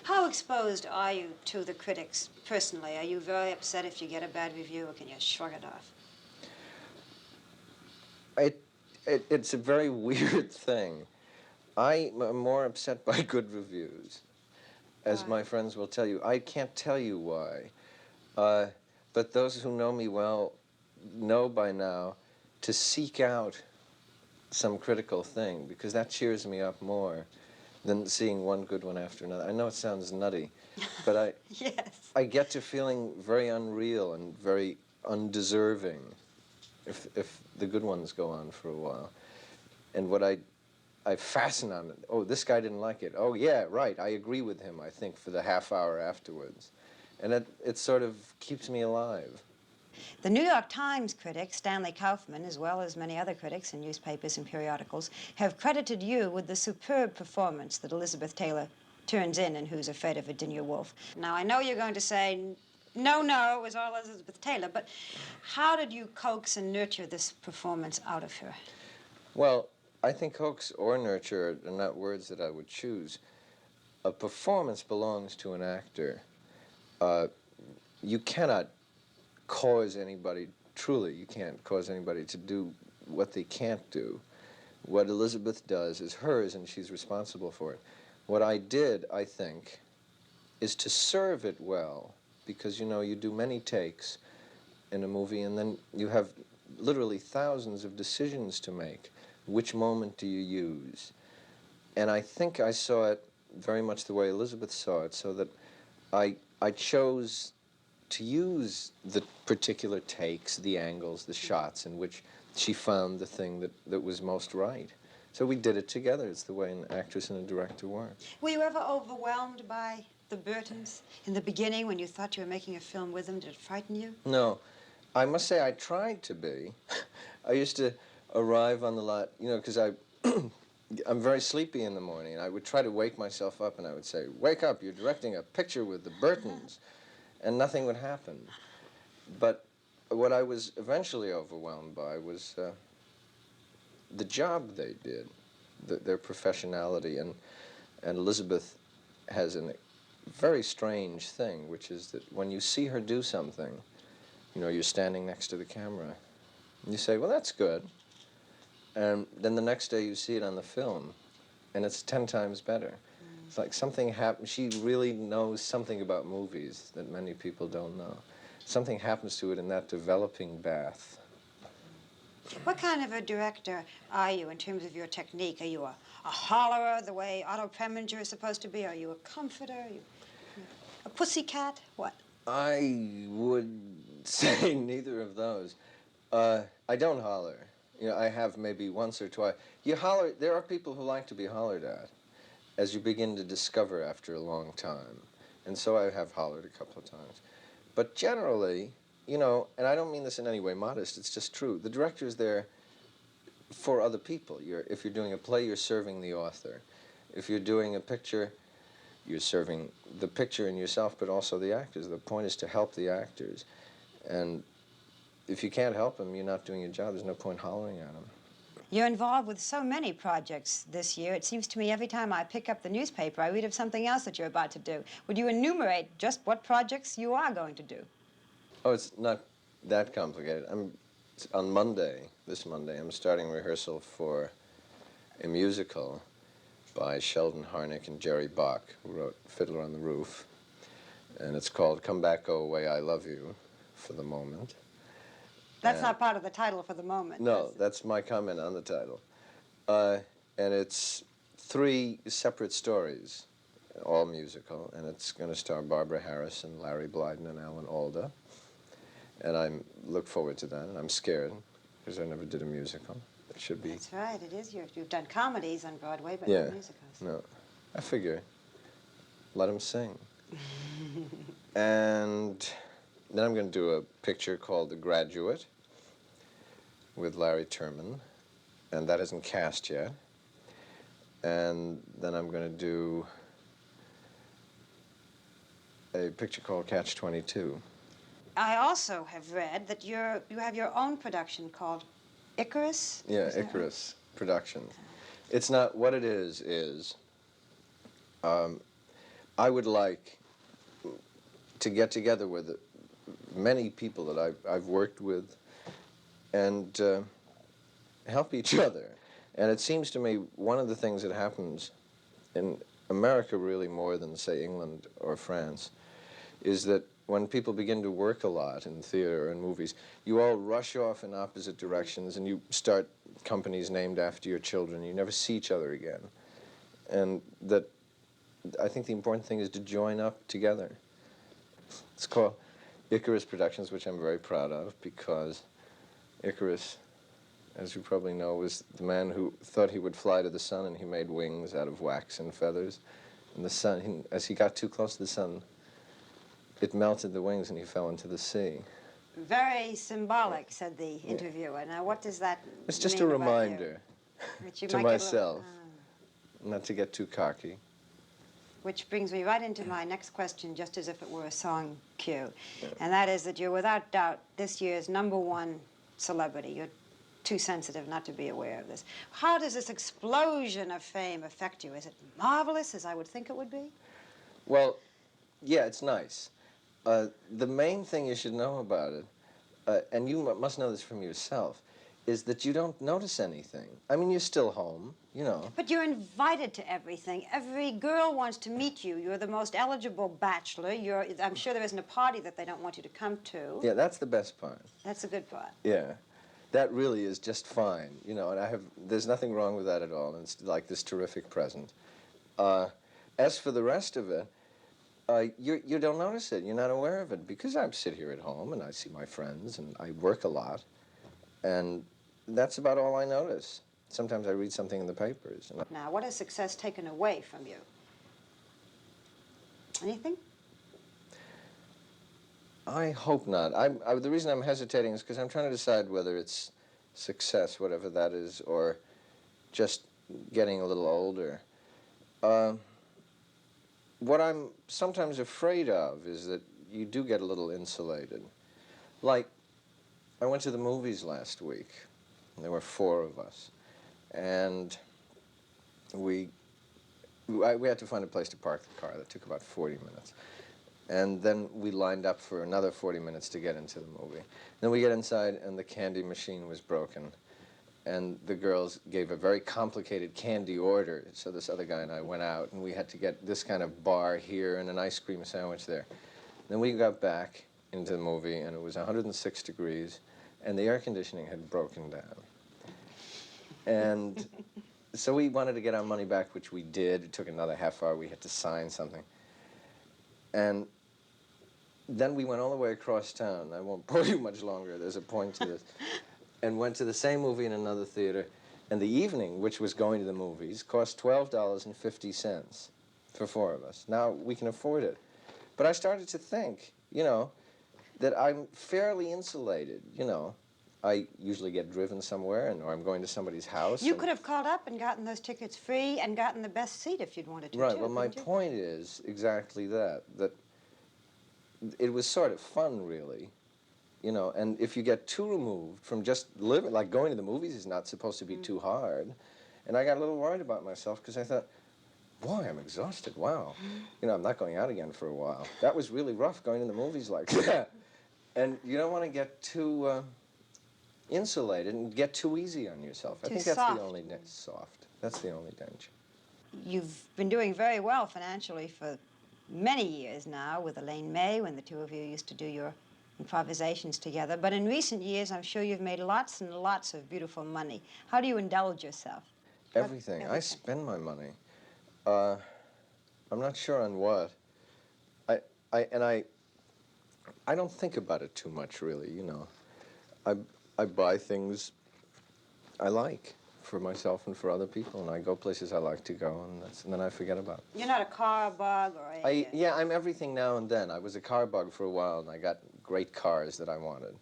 How exposed are you to the critics personally? Are you very upset if you get a bad review, or can you shrug it off? It's a very weird thing. I'm more upset by good reviews, as Why? my friends will tell you. I can't tell you why. But those who know me well know by now to seek out some critical thing, because that cheers me up more than seeing one good one after another. I know it sounds nutty, but Yes. I get to feeling very unreal and very undeserving if the good ones go on for a while. And what I fasten on it. Oh, this guy didn't like it. Oh, yeah, right. I agree with him, I think, for the half hour afterwards. And it sort of keeps me alive. The New York Times critic, Stanley Kaufman, as well as many other critics in newspapers and periodicals, have credited you with the superb performance that Elizabeth Taylor turns in Who's Afraid of Virginia Woolf. Now, I know you're going to say, no, it was all Elizabeth Taylor, but how did you coax and nurture this performance out of her? Well, I think coax or nurture are not words that I would choose. A performance belongs to an actor. You cannot cause anybody, truly, you can't cause anybody to do what they can't do. What Elizabeth does is hers, and she's responsible for it. What I did, I think, is to serve it well, because, you know, you do many takes in a movie, and then you have literally thousands of decisions to make. Which moment do you use? And I think I saw it very much the way Elizabeth saw it, so that I chose to use the particular takes, the angles, the shots in which she found the thing that was most right. So we did it together. It's the way an actress and a director work. Were you ever overwhelmed by the Burtons in the beginning when you thought you were making a film with them? Did it frighten you? No. I must say I tried to be. I used to arrive on the lot, you know, because I'm very sleepy in the morning, and I would try to wake myself up, and I would say, wake up, you're directing a picture with the Burtons. And nothing would happen. But what I was eventually overwhelmed by was the job they did, their professionality. And Elizabeth has a very strange thing, which is that when you see her do something, you know, you're standing next to the camera, and you say, well, that's good. And then the next day you see it on the film, and it's 10 times better. It's like something happened. She really knows something about movies that many people don't know. Something happens to it in that developing bath. What kind of a director are you in terms of your technique? Are you a hollerer, the way Otto Preminger is supposed to be? Are you a comforter? Are you a pussycat? What? I would say neither of those. I don't holler. You know, I have maybe once or twice. You holler. There are people who like to be hollered at, as you begin to discover after a long time. And so I have hollered a couple of times. But generally, you know, and I don't mean this in any way modest, it's just true. The director is there for other people. If you're doing a play, you're serving the author. If you're doing a picture, you're serving the picture and yourself, but also the actors. The point is to help the actors. And if you can't help them, you're not doing your job. There's no point hollering at them. You're involved with so many projects this year. It seems to me every time I pick up the newspaper, I read of something else that you're about to do. Would you enumerate just what projects you are going to do? Oh, it's not that complicated. On Monday, this Monday, I'm starting rehearsal for a musical by Sheldon Harnick and Jerry Bach, who wrote Fiddler on the Roof. And it's called Come Back, Go Away, I Love You, for the moment. That's not part of the title for the moment. No, that's my comment on the title. And it's 3 separate stories, all musical, and it's going to star Barbara Harris and Larry Blyden and Alan Alda. And I look forward to that, and I'm scared, because I never did a musical. It should be. That's right, it is. You've done comedies on Broadway, but Yeah, not musicals. No, I figure, let them sing. And then I'm going to do a picture called The Graduate with Larry Terman, and that isn't cast yet. And then I'm going to do a picture called Catch-22. I also have read that you have your own production called Icarus? Yeah, Icarus Productions. It's not, what it is I would like to get together with many people that I've worked with and help each other. And it seems to me one of the things that happens in America really more than, say, England or France is that when people begin to work a lot in theater and movies, you all rush off in opposite directions and you start companies named after your children. You never see each other again. And that I think the important thing is to join up together. It's called Icarus Productions, which I'm very proud of, because Icarus, as you probably know, was the man who thought he would fly to the sun, and he made wings out of wax and feathers. And the sun, as he got too close to the sun, it melted the wings and he fell into the sea. Very symbolic, said the interviewer. Now, what does that mean? It's just a reminder to myself not to get too cocky. Which brings me right into my next question, just as if it were a song cue. And that is that you're without doubt this year's #1 celebrity. You're too sensitive not to be aware of this. How does this explosion of fame affect you? Is it marvelous, as I would think it would be? Well, yeah, it's nice. The main thing you should know about it, and you must know this from yourself, is that you don't notice anything. I mean, you're still home, you know. But you're invited to everything. Every girl wants to meet you. You're the most eligible bachelor. I'm sure there isn't a party that they don't want you to come to. Yeah, that's the best part. That's the good part. Yeah. That really is just fine, you know, and there's nothing wrong with that at all, and it's like this terrific present. As for the rest of it, you don't notice it, you're not aware of it, because I sit here at home and I see my friends and I work a lot, and that's about all I notice. Sometimes I read something in the papers. Now, what has success taken away from you? Anything? I hope not. The reason I'm hesitating is because I'm trying to decide whether it's success, whatever that is, or just getting a little older. What I'm sometimes afraid of is that you do get a little insulated. Like, I went to the movies last week, and there were 4 of us, and we had to find a place to park the car. That took about 40 minutes. And then we lined up for another 40 minutes to get into the movie. Then we get inside, and the candy machine was broken. And the girls gave a very complicated candy order. So this other guy and I went out, and we had to get this kind of bar here and an ice cream sandwich there. Then we got back into the movie, and it was 106 degrees, and the air conditioning had broken down. And so we wanted to get our money back, which we did. It took another half hour. We had to sign something. And then we went all the way across town. I won't bore you much longer. There's a point to this. And went to the same movie in another theater. And the evening, which was going to the movies, cost $12.50 for 4 of us. Now, we can afford it. But I started to think, you know, that I'm fairly insulated, you know. I usually get driven somewhere, or I'm going to somebody's house. You could have called up and gotten those tickets free and gotten the best seat if you'd wanted to, right, too, well, my point is exactly that it was sort of fun, really, you know, and if you get too removed from just living, like going to the movies is not supposed to be too hard, and I got a little worried about myself because I thought, boy, I'm exhausted, wow. You know, I'm not going out again for a while. That was really rough, going to the movies like that. And you don't want to get too insulated and get too easy on yourself. I think that's the only soft. That's the only danger. You've been doing very well financially for many years now with Elaine May, when the 2 of you used to do your improvisations together. But in recent years, I'm sure you've made lots and lots of beautiful money. How do you indulge yourself? Everything. I spend my money. I'm not sure on what. I don't think about it too much, really, you know. I buy things I like for myself and for other people, and I go places I like to go, and then I forget about it. You're not a car bug or a... Yeah, I'm everything now and then. I was a car bug for a while, and I got great cars that I wanted.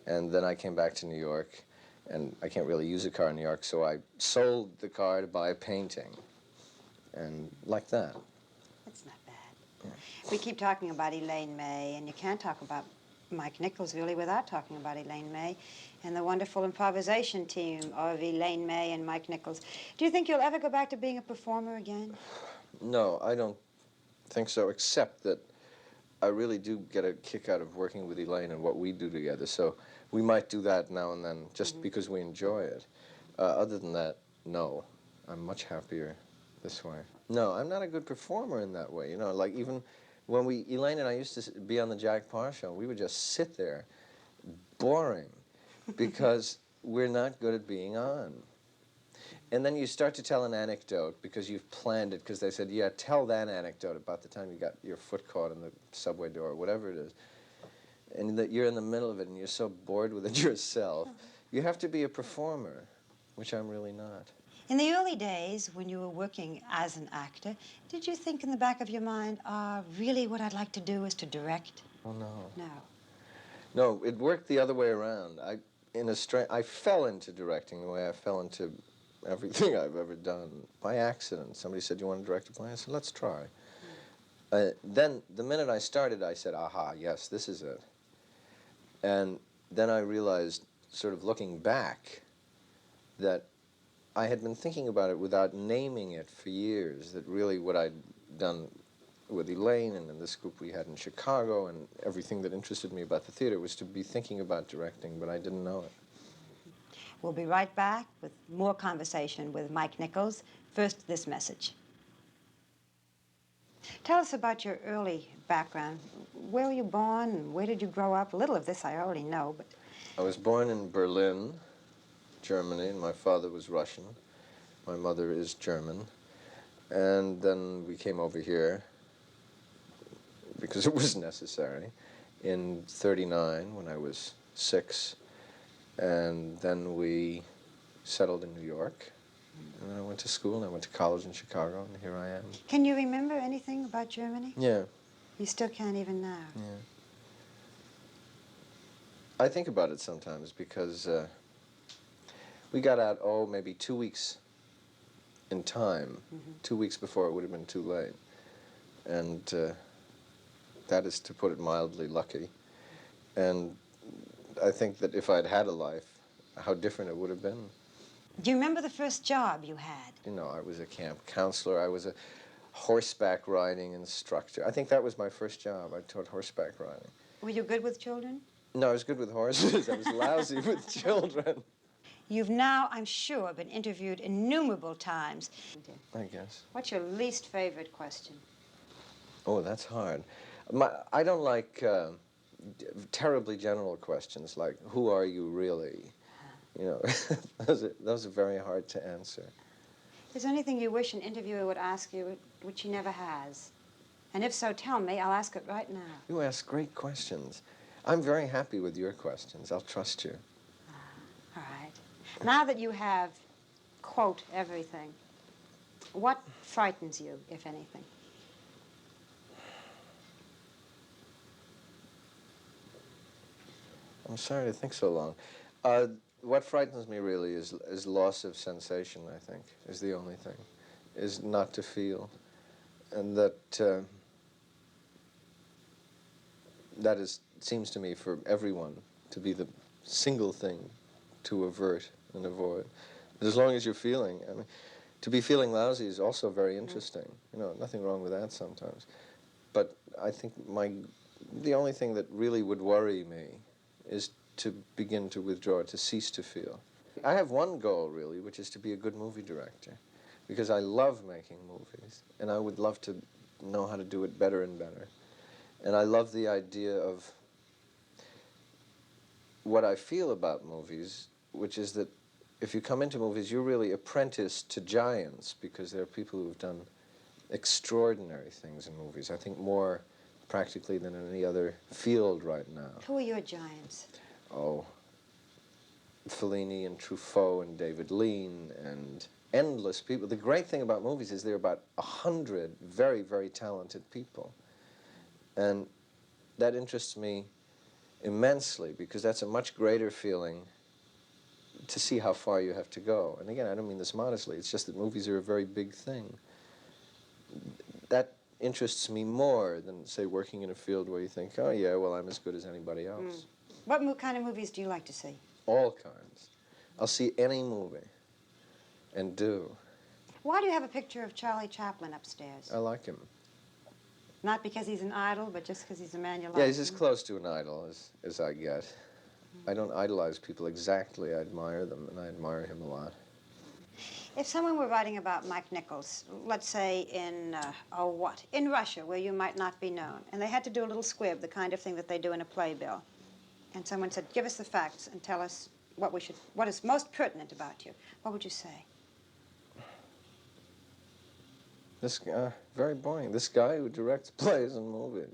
And then I came back to New York, and I can't really use a car in New York, so I sold the car to buy a painting, and like that. That's not bad. Yeah. We keep talking about Elaine May, and you can't talk about Mike Nichols, really, without talking about Elaine May and the wonderful improvisation team of Elaine May and Mike Nichols. Do you think you'll ever go back to being a performer again? No, I don't think so, except that I really do get a kick out of working with Elaine and what we do together. So we might do that now and then just because we enjoy it. Other than that, no. I'm much happier this way. No, I'm not a good performer in that way. You know, like even when Elaine and I used to be on the Jack Paar show, we would just sit there, boring, because we're not good at being on. And then you start to tell an anecdote because you've planned it, because they said, yeah, tell that anecdote about the time you got your foot caught in the subway door, or whatever it is. And that you're in the middle of it and you're so bored with it yourself. You have to be a performer, which I'm really not. In the early days, when you were working as an actor, did you think in the back of your mind, really what I'd like to do is to direct? Oh, no. No. No, it worked the other way around. I fell into directing the way I fell into everything I've ever done by accident. Somebody said, you want to direct a play? I said, let's try. Then, the minute I started, I said, aha, yes, this is it. And then I realized, sort of looking back, that I had been thinking about it without naming it for years, that really what I'd done with Elaine and in this group we had in Chicago and everything that interested me about the theater was to be thinking about directing, but I didn't know it. We'll be right back with more conversation with Mike Nichols. First, this message. Tell us about your early background. Where were you born and where did you grow up? A little of this I already know, but... I was born in Berlin, Germany, and my father was Russian. My mother is German. And then we came over here because it was necessary in '39 when I was 6. And then we settled in New York. And then I went to school and I went to college in Chicago, and here I am. Can you remember anything about Germany? Yeah. You still can't even now? Yeah. I think about it sometimes because we got out, maybe 2 weeks in time, 2 weeks before it would have been too late. And that is, to put it mildly, lucky. And I think that if I'd had a life, how different it would have been. Do you remember the first job you had? You know, I was a camp counselor. I was a horseback riding instructor. I think that was my first job. I taught horseback riding. Were you good with children? No, I was good with horses. I was lousy with children. You've now, I'm sure, been interviewed innumerable times. I guess. What's your least favorite question? Oh, that's hard. I don't like terribly general questions like, who are you really? You know, those are very hard to answer. Is there anything you wish an interviewer would ask you which he never has? And if so, tell me. I'll ask it right now. You ask great questions. I'm very happy with your questions. I'll trust you. All right. Now that you have, quote, everything, what frightens you, if anything? I'm sorry to think so long. What frightens me really is loss of sensation, I think, is the only thing, is not to feel. And that seems to me for everyone to be the single thing to avert and avoid. But as long as you're feeling, I mean, to be feeling lousy is also very interesting. You know, nothing wrong with that sometimes. But I think the only thing that really would worry me is to begin to withdraw, to cease to feel. I have one goal, really, which is to be a good movie director, because I love making movies, and I would love to know how to do it better and better. And I love the idea of what I feel about movies, which is that if you come into movies, you're really apprenticed to giants, because there are people who have done extraordinary things in movies, I think more practically than in any other field right now. Who are your giants? Oh, Fellini and Truffaut and David Lean and endless people. The great thing about movies is there are about 100 very, very talented people. And that interests me immensely, because that's a much greater feeling to see how far you have to go. And again, I don't mean this modestly, it's just that movies are a very big thing. That interests me more than, say, working in a field where you think, oh yeah, well, I'm as good as anybody else. What kind of movies do you like to see? All kinds. I'll see any movie, and do. Why do you have a picture of Charlie Chaplin upstairs? I like him. Not because he's an idol, but just because he's a man you like. Yeah, he's as close to an idol as I get. I don't idolize people exactly. I admire them, and I admire him a lot. If someone were writing about Mike Nichols, let's say in Russia, where you might not be known, and they had to do a little squib, the kind of thing that they do in a playbill, and someone said, give us the facts and tell us what is most pertinent about you, what would you say? This guy, very boring. This guy who directs plays and movies.